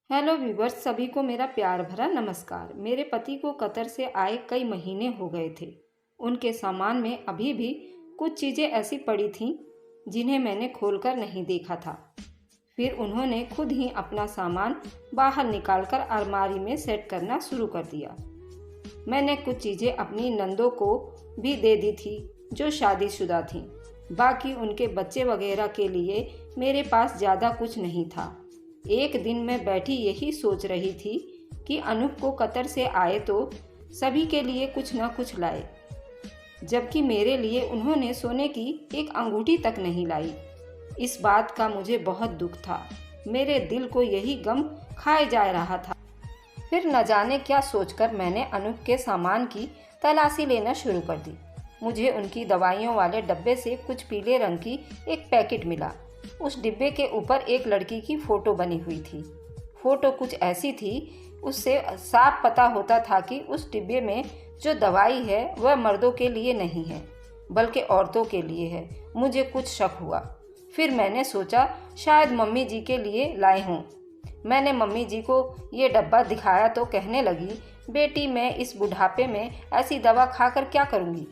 Hello viewers, सभी को मेरा प्यार भरा नमस्कार। मेरे पति को कतर से आए कई महीने हो गए थे। उनके सामान में अभी भी कुछ चीज़ें ऐसी पड़ी थीं जिन्हें मैंने खोलकर नहीं देखा था। फिर उन्होंने खुद ही अपना सामान बाहर निकालकर अलमारी में सेट करना शुरू कर दिया। मैंने कुछ चीज़ें अपनी नंदों को भी दे दी थी जो शादीशुदा थीं। बाकी उनके बच्चे वगैरह के लिए मेरे पास ज़्यादा कुछ नहीं था। एक दिन मैं बैठी यही सोच रही थी कि अनूप को कतर से आए तो सभी के लिए कुछ न कुछ लाए, जबकि मेरे लिए उन्होंने सोने की एक अंगूठी तक नहीं लाई। इस बात का मुझे बहुत दुख था। मेरे दिल को यही गम खाए जा रहा था। फिर न जाने क्या सोचकर मैंने अनूप के सामान की तलाशी लेना शुरू कर दी। मुझे उनकी दवाइयों वाले डब्बे से कुछ पीले रंग की एक पैकेट मिला। उस डिब्बे के ऊपर एक लड़की की फ़ोटो बनी हुई थी। फ़ोटो कुछ ऐसी थी, उससे साफ पता होता था कि उस डिब्बे में जो दवाई है वह मर्दों के लिए नहीं है बल्कि औरतों के लिए है। मुझे कुछ शक हुआ। फिर मैंने सोचा शायद मम्मी जी के लिए लाए हों। मैंने मम्मी जी को ये डब्बा दिखाया तो कहने लगी, बेटी मैं इस बुढ़ापे में ऐसी दवा खाकर क्या करूँगी।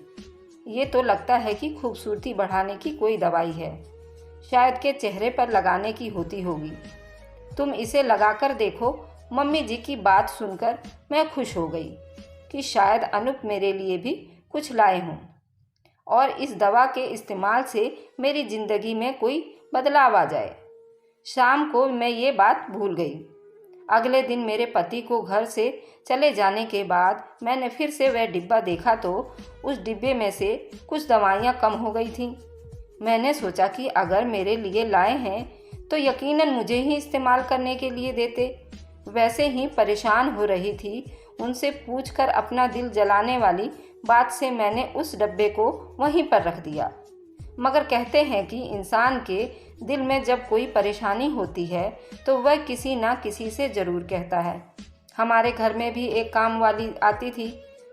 ये तो लगता है कि खूबसूरती बढ़ाने की कोई दवाई है, शायद के चेहरे पर लगाने की होती होगी। तुम इसे लगाकर देखो। मम्मी जी की बात सुनकर मैं खुश हो गई कि शायद अनूप मेरे लिए भी कुछ लाए हों और इस दवा के इस्तेमाल से मेरी ज़िंदगी में कोई बदलाव आ जाए। शाम को मैं ये बात भूल गई। अगले दिन मेरे पति को घर से चले जाने के बाद मैंने फिर से वह डिब्बा देखा तो उस डिब्बे में से कुछ दवाइयाँ कम हो गई थीं। मैंने सोचा कि अगर मेरे लिए लाए हैं तो यकीनन मुझे ही इस्तेमाल करने के लिए देते। वैसे ही परेशान हो रही थी, उनसे पूछकर अपना दिल जलाने वाली बात से मैंने उस डब्बे को वहीं पर रख दिया। मगर कहते हैं कि इंसान के दिल में जब कोई परेशानी होती है तो वह किसी ना किसी से ज़रूर कहता है। हमारे घर में भी एक काम वाली आती थी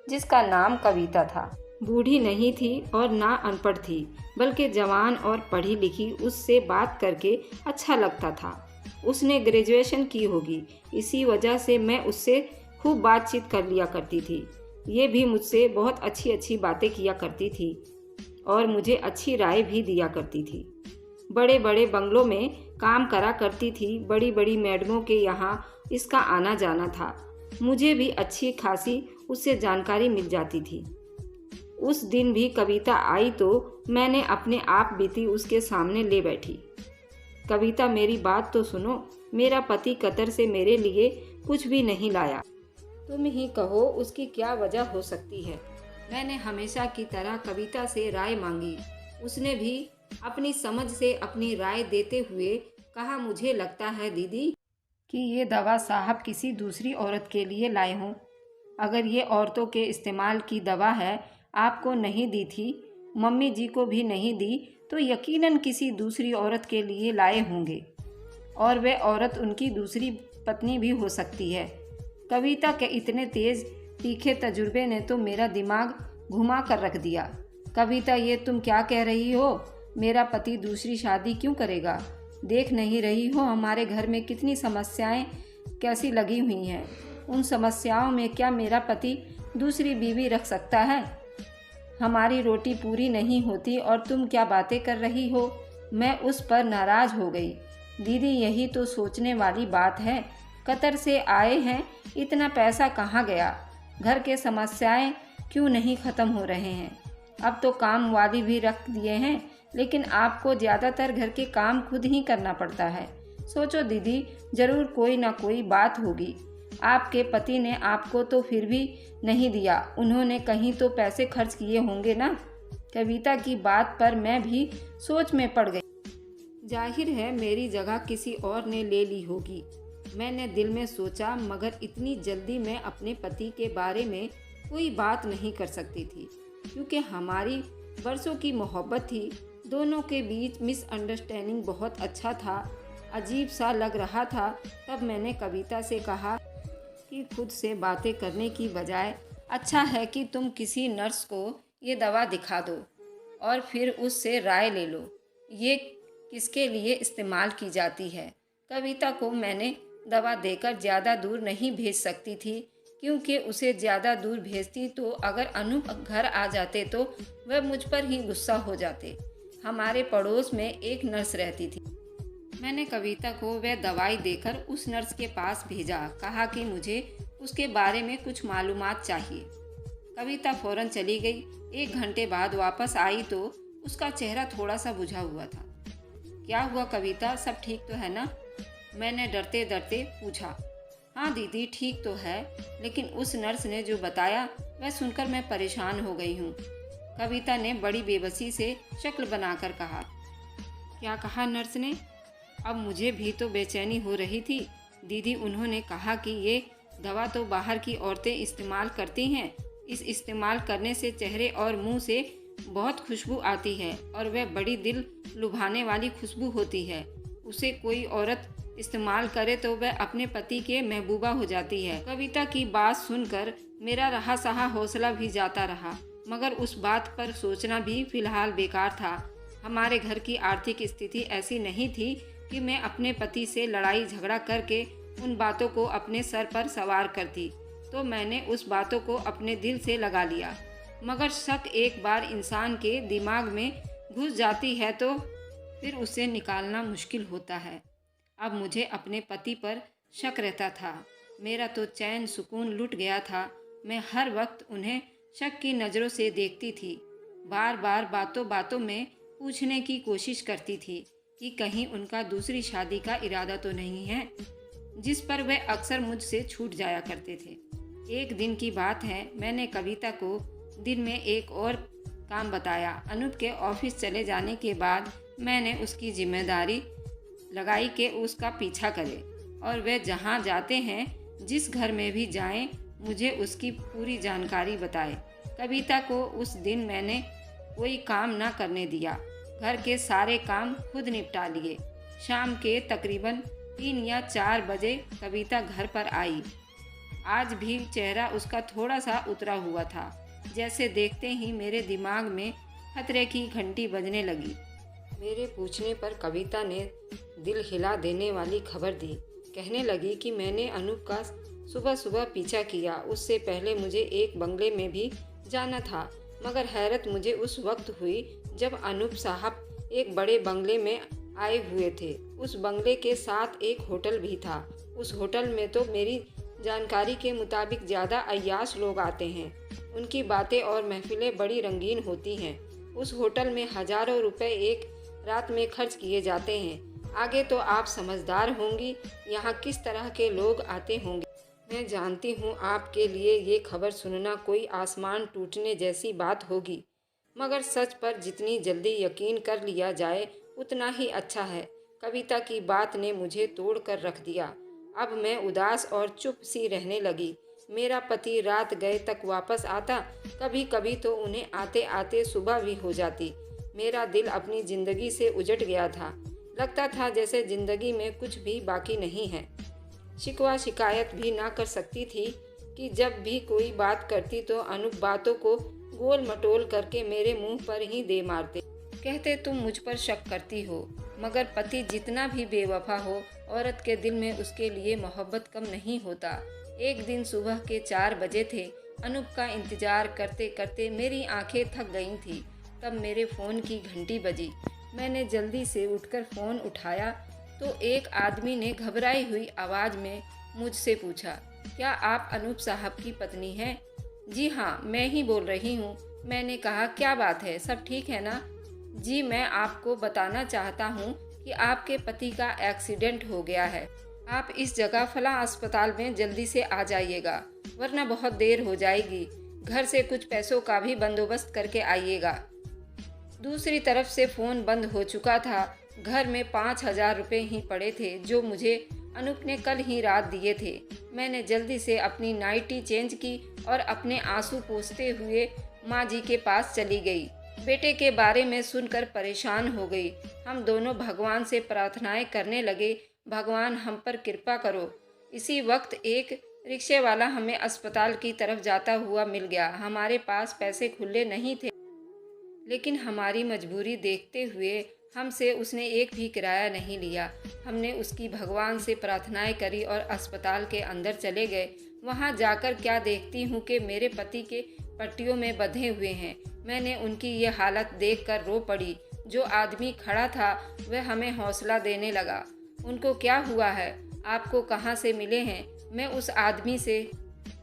जिसका नाम कविता था। बूढ़ी नहीं थी और ना अनपढ़ थी, बल्कि जवान और पढ़ी लिखी। उससे बात करके अच्छा लगता था। उसने ग्रेजुएशन की होगी, इसी वजह से मैं उससे खूब बातचीत कर लिया करती थी। ये भी मुझसे बहुत अच्छी अच्छी बातें किया करती थी और मुझे अच्छी राय भी दिया करती थी। बड़े बड़े बंगलों में काम करा करती थी। बड़ी बड़ी मैडमों के यहाँ इसका आना जाना था। मुझे भी अच्छी खासी उससे जानकारी मिल जाती थी। उस दिन भी कविता आई तो मैंने अपने आप बीती उसके सामने ले बैठी। कविता, मेरी बात तो सुनो। मेरा पति कतर से मेरे लिए कुछ भी नहीं लाया। तुम ही कहो उसकी क्या वजह हो सकती है। मैंने हमेशा की तरह कविता से राय मांगी। उसने भी अपनी समझ से अपनी राय देते हुए कहा, मुझे लगता है दीदी कि ये दवा साहब किसी दूसरी औरत के लिए लाए हों। अगर ये औरतों के इस्तेमाल की दवा है, आपको नहीं दी थी, मम्मी जी को भी नहीं दी, तो यकीनन किसी दूसरी औरत के लिए लाए होंगे और वह औरत उनकी दूसरी पत्नी भी हो सकती है। कविता के इतने तेज़ तीखे तजुर्बे ने तो मेरा दिमाग घुमा कर रख दिया। कविता, ये तुम क्या कह रही हो? मेरा पति दूसरी शादी क्यों करेगा? देख नहीं रही हो हमारे घर में कितनी समस्याएं कैसी लगी हुई हैं। उन समस्याओं में क्या मेरा पति दूसरी बीवी रख सकता है? हमारी रोटी पूरी नहीं होती और तुम क्या बातें कर रही हो? मैं उस पर नाराज़ हो गई। दीदी, यही तो सोचने वाली बात है। कतर से आए हैं, इतना पैसा कहाँ गया? घर के समस्याएं क्यों नहीं ख़त्म हो रहे हैं? अब तो काम वाली भी रख दिए हैं, लेकिन आपको ज़्यादातर घर के काम खुद ही करना पड़ता है। सोचो दीदी, ज़रूर कोई ना कोई बात होगी। आपके पति ने आपको तो फिर भी नहीं दिया, उन्होंने कहीं तो पैसे खर्च किए होंगे ना। कविता की बात पर मैं भी सोच में पड़ गई। जाहिर है मेरी जगह किसी और ने ले ली होगी, मैंने दिल में सोचा। मगर इतनी जल्दी मैं अपने पति के बारे में कोई बात नहीं कर सकती थी, क्योंकि हमारी बरसों की मोहब्बत थी। दोनों के बीच मिसअंडरस्टैंडिंग बहुत अच्छा था। अजीब सा लग रहा था। तब मैंने कविता से कहा कि खुद से बातें करने की बजाय अच्छा है कि तुम किसी नर्स को ये दवा दिखा दो और फिर उससे राय ले लो, ये किसके लिए इस्तेमाल की जाती है। कविता को मैंने दवा देकर ज़्यादा दूर नहीं भेज सकती थी, क्योंकि उसे ज़्यादा दूर भेजती तो अगर अनूप घर आ जाते तो वह मुझ पर ही गुस्सा हो जाते। हमारे पड़ोस में एक नर्स रहती थी। मैंने कविता को वह दवाई देकर उस नर्स के पास भेजा। कहा कि मुझे उसके बारे में कुछ मालूमात चाहिए। कविता फौरन चली गई। 1 घंटे बाद वापस आई तो उसका चेहरा थोड़ा सा बुझा हुआ था। क्या हुआ कविता, सब ठीक तो है ना? मैंने डरते डरते पूछा। हाँ दीदी, ठीक तो है, लेकिन उस नर्स ने जो बताया वह सुनकर मैं परेशान हो गई हूँ। कविता ने बड़ी बेबसी से शक्ल बनाकर कहा। क्या कहा नर्स ने? अब मुझे भी तो बेचैनी हो रही थी। दीदी, उन्होंने कहा कि ये दवा तो बाहर की औरतें इस्तेमाल करती हैं। इस इस्तेमाल करने से चेहरे और मुंह से बहुत खुशबू आती है और वह बड़ी दिल लुभाने वाली खुशबू होती है। उसे कोई औरत इस्तेमाल करे तो वह अपने पति के महबूबा हो जाती है। कविता की बात सुनकर मेरा रहा सहा हौसला भी जाता रहा, मगर उस बात पर सोचना भी फिलहाल बेकार था। हमारे घर की आर्थिक स्थिति ऐसी नहीं थी कि मैं अपने पति से लड़ाई झगड़ा करके उन बातों को अपने सर पर सवार करती, तो मैंने उस बातों को अपने दिल से लगा लिया। मगर शक एक बार इंसान के दिमाग में घुस जाती है तो फिर उसे निकालना मुश्किल होता है। अब मुझे अपने पति पर शक रहता था। मेरा तो चैन सुकून लुट गया था। मैं हर वक्त उन्हें शक की नज़रों से देखती थी। बार बार बातों बातों में पूछने की कोशिश करती थी कि कहीं उनका दूसरी शादी का इरादा तो नहीं है, जिस पर वे अक्सर मुझसे छूट जाया करते थे। एक दिन की बात है, मैंने कविता को दिन में एक और काम बताया। अनूप के ऑफिस चले जाने के बाद मैंने उसकी जिम्मेदारी लगाई कि उसका पीछा करे और वे जहाँ जाते हैं, जिस घर में भी जाएं, मुझे उसकी पूरी जानकारी बताए। कविता को उस दिन मैंने कोई काम ना करने दिया। घर के सारे काम खुद निपटा लिए। शाम के तकरीबन 3 या 4 बजे कविता घर पर आई। आज भी चेहरा उसका थोड़ा सा उतरा हुआ था। जैसे देखते ही मेरे दिमाग में खतरे की घंटी बजने लगी। मेरे पूछने पर कविता ने दिल हिला देने वाली खबर दी। कहने लगी कि मैंने अनूप का सुबह सुबह पीछा किया। उससे पहले मुझे एक बंगले में भी जाना था, मगर हैरत मुझे उस वक्त हुई जब अनूप साहब एक बड़े बंगले में आए हुए थे। उस बंगले के साथ एक होटल भी था। उस होटल में तो मेरी जानकारी के मुताबिक ज़्यादा अय्याश लोग आते हैं। उनकी बातें और महफिलें बड़ी रंगीन होती हैं। उस होटल में हज़ारों रुपए एक रात में खर्च किए जाते हैं। आगे तो आप समझदार होंगी यहाँ किस तरह के लोग आते होंगे। मैं जानती हूँ आपके लिए ये खबर सुनना कोई आसमान टूटने जैसी बात होगी, मगर सच पर जितनी जल्दी यकीन कर लिया जाए उतना ही अच्छा है। कविता की बात ने मुझे तोड़ कर रख दिया। अब मैं उदास और चुप सी रहने लगी। मेरा पति रात गए तक वापस आता, कभी कभी तो उन्हें आते आते सुबह भी हो जाती। मेरा दिल अपनी ज़िंदगी से उजट गया था। लगता था जैसे ज़िंदगी में कुछ भी बाकी नहीं है। शिकवा शिकायत भी ना कर सकती थी कि जब भी कोई बात करती तो अनूप बातों को गोल मटोल करके मेरे मुंह पर ही दे मारते। कहते तुम मुझ पर शक करती हो, मगर पति जितना भी बेवफा हो, औरत के दिल में उसके लिए मोहब्बत कम नहीं होता। एक दिन सुबह के 4 बजे थे। अनूप का इंतजार करते करते मेरी आंखें थक गई थी। तब मेरे फ़ोन की घंटी बजी। मैंने जल्दी से उठकर फ़ोन उठाया तो एक आदमी ने घबराई हुई आवाज़ में मुझसे पूछा, क्या आप अनूप साहब की पत्नी हैं? जी हाँ, मैं ही बोल रही हूँ। मैंने कहा, क्या बात है, सब ठीक है ना? जी, मैं आपको बताना चाहता हूँ कि आपके पति का एक्सीडेंट हो गया है। आप इस जगह फलां अस्पताल में जल्दी से आ जाइएगा, वरना बहुत देर हो जाएगी। घर से कुछ पैसों का भी बंदोबस्त करके आइएगा। दूसरी तरफ से फ़ोन बंद हो चुका था। घर में 5,000 रुपये ही पड़े थे, जो मुझे अनूप ने कल ही रात दिए थे। मैंने जल्दी से अपनी नाइटी चेंज की और अपने आंसू पोंछते हुए माँ जी के पास चली गई। बेटे के बारे में सुनकर परेशान हो गई। हम दोनों भगवान से प्रार्थनाएं करने लगे, भगवान हम पर कृपा करो। इसी वक्त एक रिक्शे वाला हमें अस्पताल की तरफ जाता हुआ मिल गया। हमारे पास पैसे खुले नहीं थे, लेकिन हमारी मजबूरी देखते हुए हमसे उसने एक भी किराया नहीं लिया। हमने उसकी भगवान से प्रार्थनाएं करी और अस्पताल के अंदर चले गए। वहां जाकर क्या देखती हूँ कि मेरे पति के पट्टियों में बंधे हुए हैं। मैंने उनकी ये हालत देखकर रो पड़ी। जो आदमी खड़ा था वह हमें हौसला देने लगा। उनको क्या हुआ है? आपको कहाँ से मिले हैं? मैं उस आदमी से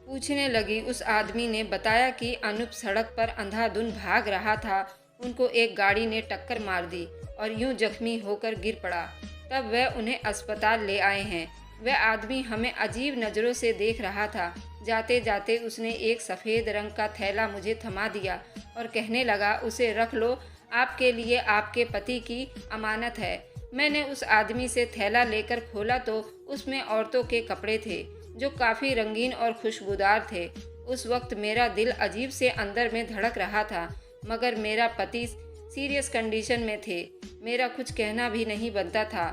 पूछने लगी। उस आदमी ने बताया कि अनूप सड़क पर अंधाधुंध भाग रहा था। उनको एक गाड़ी ने टक्कर मार दी और यूं जख्मी होकर गिर पड़ा। तब वह उन्हें अस्पताल ले आए हैं। वह आदमी हमें अजीब नज़रों से देख रहा था। जाते जाते उसने एक सफ़ेद रंग का थैला मुझे थमा दिया और कहने लगा, उसे रख लो, आपके लिए आपके पति की अमानत है। मैंने उस आदमी से थैला लेकर खोला तो उसमें औरतों के कपड़े थे जो काफ़ी रंगीन और खुशबूदार थे। उस वक्त मेरा दिल अजीब से अंदर में धड़क रहा था, मगर मेरा पति सीरियस कंडीशन में थे। मेरा कुछ कहना भी नहीं बनता था।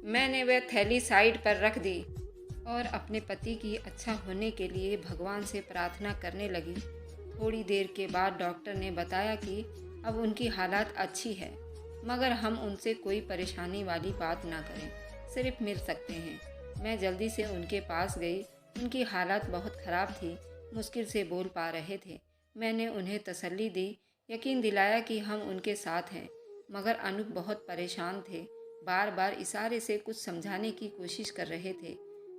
मैंने वह थैली साइड पर रख दी और अपने पति की अच्छा होने के लिए भगवान से प्रार्थना करने लगी। थोड़ी देर के बाद डॉक्टर ने बताया कि अब उनकी हालत अच्छी है, मगर हम उनसे कोई परेशानी वाली बात ना करें, सिर्फ मिल सकते हैं। मैं जल्दी से उनके पास गई। उनकी हालत बहुत ख़राब थी, मुश्किल से बोल पा रहे थे। मैंने उन्हें तसल्ली दी, यकीन दिलाया कि हम उनके साथ हैं। मगर अनूप बहुत परेशान थे, बार बार इशारे से कुछ समझाने की कोशिश कर रहे थे,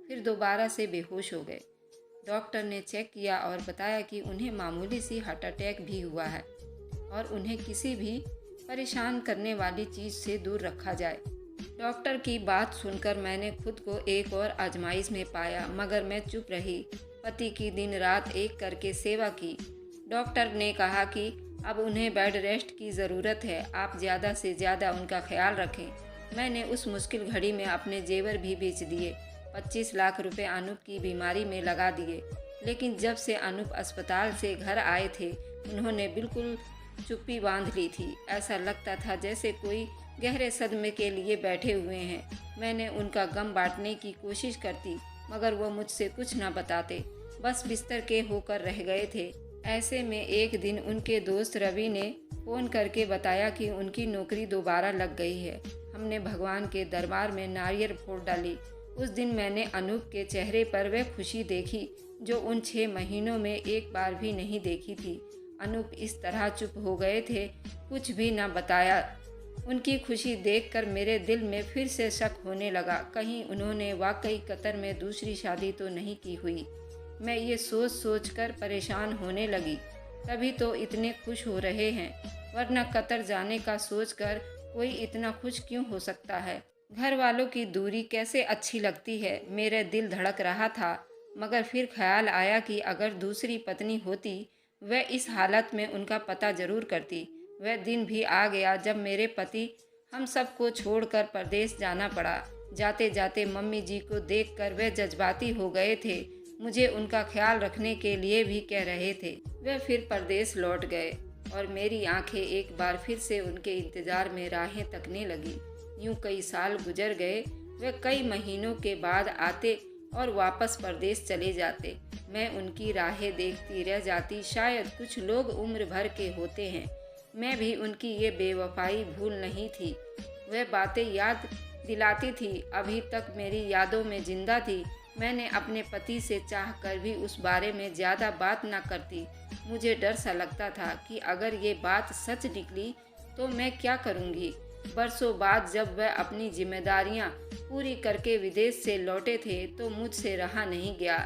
फिर दोबारा से बेहोश हो गए। डॉक्टर ने चेक किया और बताया कि उन्हें मामूली सी हार्ट अटैक भी हुआ है और उन्हें किसी भी परेशान करने वाली चीज़ से दूर रखा जाए। डॉक्टर की बात सुनकर मैंने खुद को एक और आजमाइश में पाया, मगर मैं चुप रही। पति की दिन रात एक करके सेवा की। डॉक्टर ने कहा कि अब उन्हें बेड रेस्ट की ज़रूरत है, आप ज़्यादा से ज़्यादा उनका ख्याल रखें। मैंने उस मुश्किल घड़ी में अपने जेवर भी बेच दिए। 25 लाख रुपए अनूप की बीमारी में लगा दिए। लेकिन जब से अनूप अस्पताल से घर आए थे, उन्होंने बिल्कुल चुप्पी बांध ली थी। ऐसा लगता था जैसे कोई गहरे सदमे के लिए बैठे हुए हैं। मैंने उनका गम बांटने की कोशिश करती, मगर वो मुझसे कुछ ना बताते, बस बिस्तर के होकर रह गए थे। ऐसे में एक दिन उनके दोस्त रवि ने फ़ोन करके बताया कि उनकी नौकरी दोबारा लग गई है। हमने भगवान के दरबार में नारियल फोड़ डाली। उस दिन मैंने अनूप के चेहरे पर वह खुशी देखी जो उन 6 महीनों में एक बार भी नहीं देखी थी। अनूप इस तरह चुप हो गए थे, कुछ भी ना बताया। उनकी खुशी देखकर मेरे दिल में फिर से शक होने लगा, कहीं उन्होंने वाकई कतर में दूसरी शादी तो नहीं की हुई। मैं ये सोच सोच कर परेशान होने लगी। तभी तो इतने खुश हो रहे हैं, वरना कतर जाने का सोचकर कोई इतना खुश क्यों हो सकता है। घर वालों की दूरी कैसे अच्छी लगती है। मेरा दिल धड़क रहा था, मगर फिर ख्याल आया कि अगर दूसरी पत्नी होती, वह इस हालत में उनका पता जरूर करती। वह दिन भी आ गया जब मेरे पति हम सबको छोड़कर परदेश जाना पड़ा। जाते जाते मम्मी जी को देखकर वह जज्बाती हो गए थे। मुझे उनका ख्याल रखने के लिए भी कह रहे थे। वह फिर परदेश लौट गए और मेरी आंखें एक बार फिर से उनके इंतज़ार में राहें तकने लगी। यूं कई साल गुजर गए। वह कई महीनों के बाद आते और वापस परदेश चले जाते। मैं उनकी राहें देखती रह जाती। शायद कुछ लोग उम्र भर के होते हैं। मैं भी उनकी ये बेवफाई भूल नहीं थी। वह बातें याद दिलाती थी, अभी तक मेरी यादों में जिंदा थी। मैंने अपने पति से चाहकर भी उस बारे में ज़्यादा बात न करती। मुझे डर सा लगता था कि अगर ये बात सच निकली तो मैं क्या करूँगी। बरसों बाद जब वह अपनी जिम्मेदारियां पूरी करके विदेश से लौटे थे तो मुझसे रहा नहीं गया।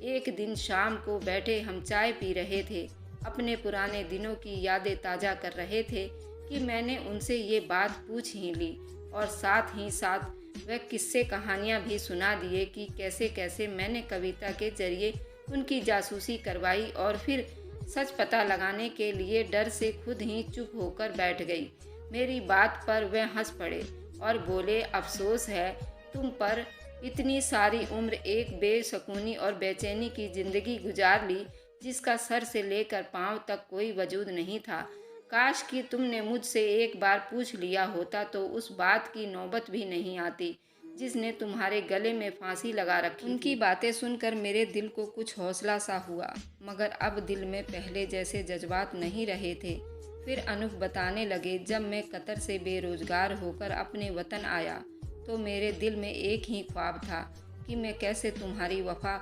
एक दिन शाम को बैठे हम चाय पी रहे थे, अपने पुराने दिनों की यादें ताज़ा कर रहे थे कि मैंने उनसे ये बात पूछ ही ली और साथ ही साथ वह किस्से कहानियाँ भी सुना दिए कि कैसे कैसे मैंने कविता के जरिए उनकी जासूसी करवाई और फिर सच पता लगाने के लिए डर से खुद ही चुप होकर बैठ गई। मेरी बात पर वह हंस पड़े और बोले, अफसोस है तुम पर, इतनी सारी उम्र एक बेसुकूनी और बेचैनी की ज़िंदगी गुजार ली जिसका सर से लेकर पांव तक कोई वजूद नहीं था। काश कि तुमने मुझसे एक बार पूछ लिया होता तो उस बात की नौबत भी नहीं आती जिसने तुम्हारे गले में फांसी लगा रखी। उनकी बातें सुनकर मेरे दिल को कुछ हौसला सा हुआ, मगर अब दिल में पहले जैसे जज्बात नहीं रहे थे। फिर अनूप बताने लगे, जब मैं कतर से बेरोजगार होकर अपने वतन आया तो मेरे दिल में एक ही ख्वाब था कि मैं कैसे तुम्हारी वफा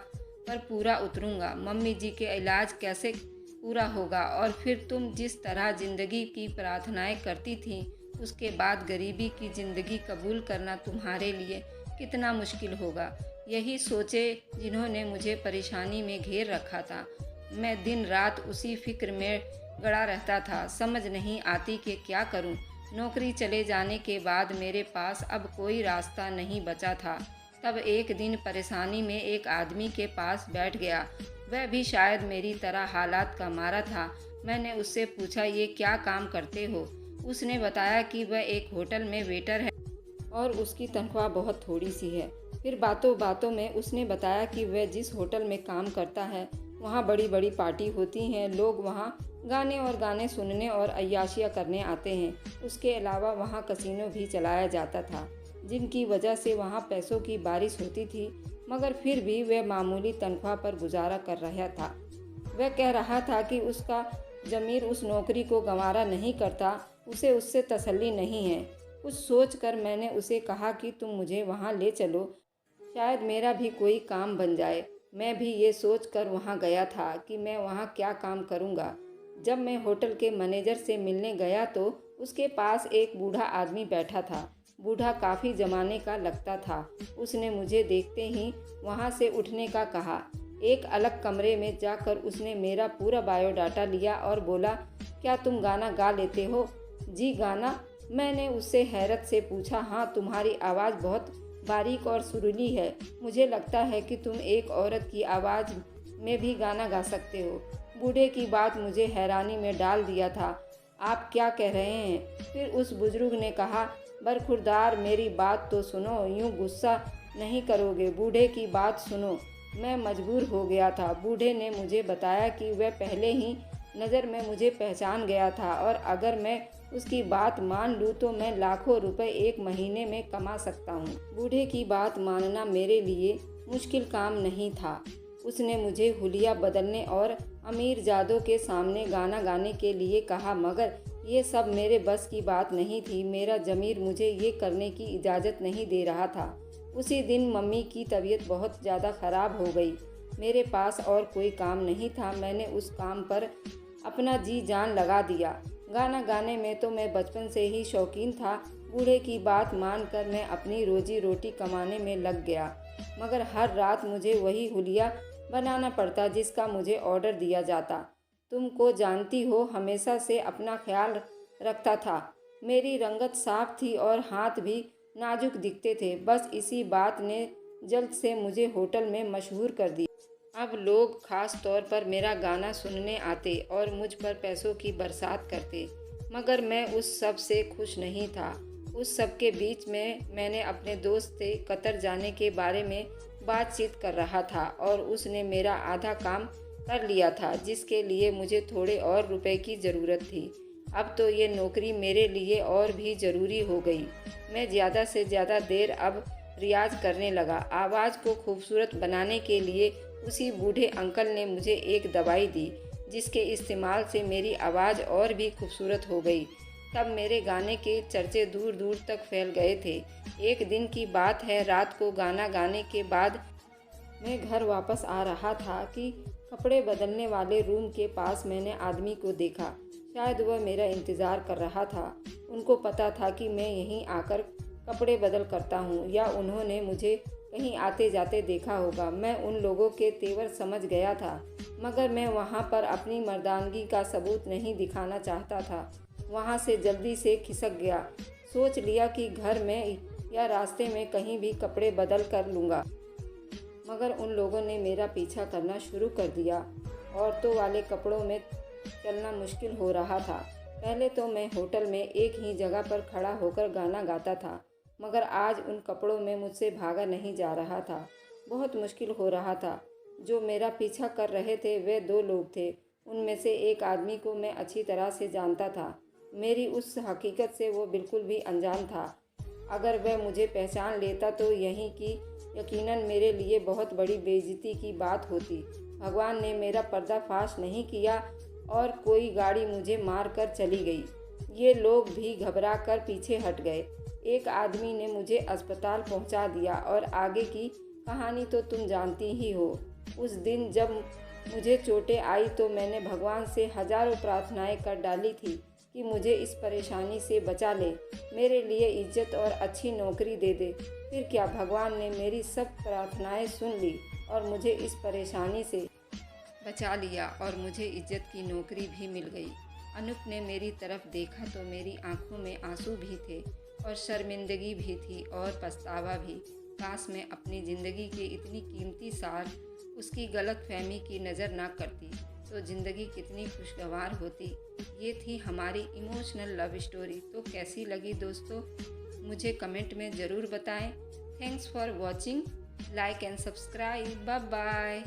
पर पूरा उतरूंगा, मम्मी जी के इलाज कैसे पूरा होगा, और फिर तुम जिस तरह ज़िंदगी की प्रार्थनाएं करती थी उसके बाद गरीबी की ज़िंदगी कबूल करना तुम्हारे लिए कितना मुश्किल होगा। यही सोचे जिन्होंने मुझे परेशानी में घेर रखा था। मैं दिन रात उसी फिक्र में गड़ा रहता था, समझ नहीं आती कि क्या करूं। नौकरी चले जाने के बाद मेरे पास अब कोई रास्ता नहीं बचा था। तब एक दिन परेशानी में एक आदमी के पास बैठ गया। वह भी शायद मेरी तरह हालात का मारा था। मैंने उससे पूछा, ये क्या काम करते हो? उसने बताया कि वह एक होटल में वेटर है और उसकी तनख्वाह बहुत थोड़ी सी है। फिर बातों बातों में उसने बताया कि वह जिस होटल में काम करता है वहाँ बड़ी बड़ी पार्टी होती हैं, लोग वहाँ गाने सुनने और अय्याशियाँ करने आते हैं। उसके अलावा वहाँ कसिनो भी चलाया जाता था, जिनकी वजह से वहाँ पैसों की बारिश होती थी, मगर फिर भी वह मामूली तनख्वाह पर गुजारा कर रहा था। वह कह रहा था कि उसका ज़मीर उस नौकरी को गंवारा नहीं करता, उसे उससे तसल्ली नहीं है। कुछ सोचकर मैंने उसे कहा कि तुम मुझे वहाँ ले चलो, शायद मेरा भी कोई काम बन जाए। मैं भी ये सोचकर वहाँ गया था कि मैं वहाँ क्या काम करूँगा। जब मैं होटल के मैनेजर से मिलने गया तो उसके पास एक बूढ़ा आदमी बैठा था। बूढ़ा काफ़ी जमाने का लगता था। उसने मुझे देखते ही वहाँ से उठने का कहा। एक अलग कमरे में जाकर उसने मेरा पूरा बायोडाटा लिया और बोला, क्या तुम गाना गा लेते हो? जी गाना? मैंने उससे हैरत से पूछा। हाँ, तुम्हारी आवाज़ बहुत बारीक और सुरीली है। मुझे लगता है कि तुम एक औरत की आवाज़ में भी गाना गा सकते हो। बूढ़े की बात मुझे हैरानी में डाल दिया था। आप क्या कह रहे हैं? फिर उस बुजुर्ग ने कहा, बरखुरदार मेरी बात तो सुनो, यूँ गुस्सा नहीं करोगे, बूढ़े की बात सुनो। मैं मजबूर हो गया था। बूढ़े ने मुझे बताया कि वह पहले ही नज़र में मुझे पहचान गया था और अगर मैं उसकी बात मान लूँ तो मैं लाखों रुपए एक महीने में कमा सकता हूँ। बूढ़े की बात मानना मेरे लिए मुश्किल काम नहीं था। उसने मुझे हुलिया बदलने और अमीर जादों के सामने गाना गाने के लिए कहा, मगर ये सब मेरे बस की बात नहीं थी। मेरा ज़मीर मुझे ये करने की इजाज़त नहीं दे रहा था। उसी दिन मम्मी की तबीयत बहुत ज़्यादा ख़राब हो गई। मेरे पास और कोई काम नहीं था। मैंने उस काम पर अपना जी जान लगा दिया। गाना गाने में तो मैं बचपन से ही शौकीन था। बूढ़े की बात मानकर मैं अपनी रोजी रोटी कमाने में लग गया, मगर हर रात मुझे वही हुलिया बनाना पड़ता जिसका मुझे ऑर्डर दिया जाता। तुमको जानती हो, हमेशा से अपना ख्याल रखता था। मेरी रंगत साफ थी और हाथ भी नाजुक दिखते थे। बस इसी बात ने जल्द से मुझे होटल में मशहूर कर दिया। अब लोग ख़ास तौर पर मेरा गाना सुनने आते और मुझ पर पैसों की बरसात करते, मगर मैं उस सब से खुश नहीं था। उस सब के बीच में मैंने अपने दोस्त से कतर जाने के बारे में बातचीत कर रहा था और उसने मेरा आधा काम कर लिया था, जिसके लिए मुझे थोड़े और रुपए की ज़रूरत थी। अब तो ये नौकरी मेरे लिए और भी ज़रूरी हो गई। मैं ज़्यादा से ज़्यादा देर अब रियाज करने लगा। आवाज़ को खूबसूरत बनाने के लिए उसी बूढ़े अंकल ने मुझे एक दवाई दी, जिसके इस्तेमाल से मेरी आवाज़ और भी खूबसूरत हो गई। तब मेरे गाने के चर्चे दूर दूर तक फैल गए थे। एक दिन की बात है, रात को गाना गाने के बाद मैं घर वापस आ रहा था कि कपड़े बदलने वाले रूम के पास मैंने आदमी को देखा। शायद वह मेरा इंतज़ार कर रहा था। उनको पता था कि मैं यहीं आकर कपड़े बदल करता हूँ, या उन्होंने मुझे कहीं आते जाते देखा होगा। मैं उन लोगों के तेवर समझ गया था, मगर मैं वहाँ पर अपनी मर्दानगी का सबूत नहीं दिखाना चाहता था। वहाँ से जल्दी से खिसक गया। सोच लिया कि घर में या रास्ते में कहीं भी कपड़े बदल कर लूँगा, मगर उन लोगों ने मेरा पीछा करना शुरू कर दिया। औरतों वाले कपड़ों में चलना मुश्किल हो रहा था। पहले तो मैं होटल में एक ही जगह पर खड़ा होकर गाना गाता था, मगर आज उन कपड़ों में मुझसे भागा नहीं जा रहा था। बहुत मुश्किल हो रहा था। जो मेरा पीछा कर रहे थे वे दो लोग थे। उनमें से एक आदमी को मैं अच्छी तरह से जानता था। मेरी उस हकीकत से वो बिल्कुल भी अनजान था। अगर वह मुझे पहचान लेता तो यही कि यकीनन मेरे लिए बहुत बड़ी बेइज्जती की बात होती। भगवान ने मेरा पर्दाफाश नहीं किया। और कोई गाड़ी मुझे मार कर चली गई। ये लोग भी घबरा कर पीछे हट गए। एक आदमी ने मुझे अस्पताल पहुंचा दिया और आगे की कहानी तो तुम जानती ही हो। उस दिन जब मुझे चोटें आई तो मैंने भगवान से हजारों प्रार्थनाएं कर डाली थी कि मुझे इस परेशानी से बचा ले, मेरे लिए इज्जत और अच्छी नौकरी दे दे। फिर क्या, भगवान ने मेरी सब प्रार्थनाएं सुन ली और मुझे इस परेशानी से बचा लिया और मुझे इज्जत की नौकरी भी मिल गई। अनूप ने मेरी तरफ देखा तो मेरी आंखों में आंसू भी थे और शर्मिंदगी भी थी और पछतावा भी। काश मैं अपनी ज़िंदगी के इतनी कीमती साल उसकी गलतफहमी की नज़र ना करती तो ज़िंदगी कितनी खुशगवार होती। ये थी हमारी इमोशनल लव स्टोरी। तो कैसी लगी दोस्तों, मुझे कमेंट में ज़रूर बताएं। Thanks for watching, like and subscribe. Bye bye.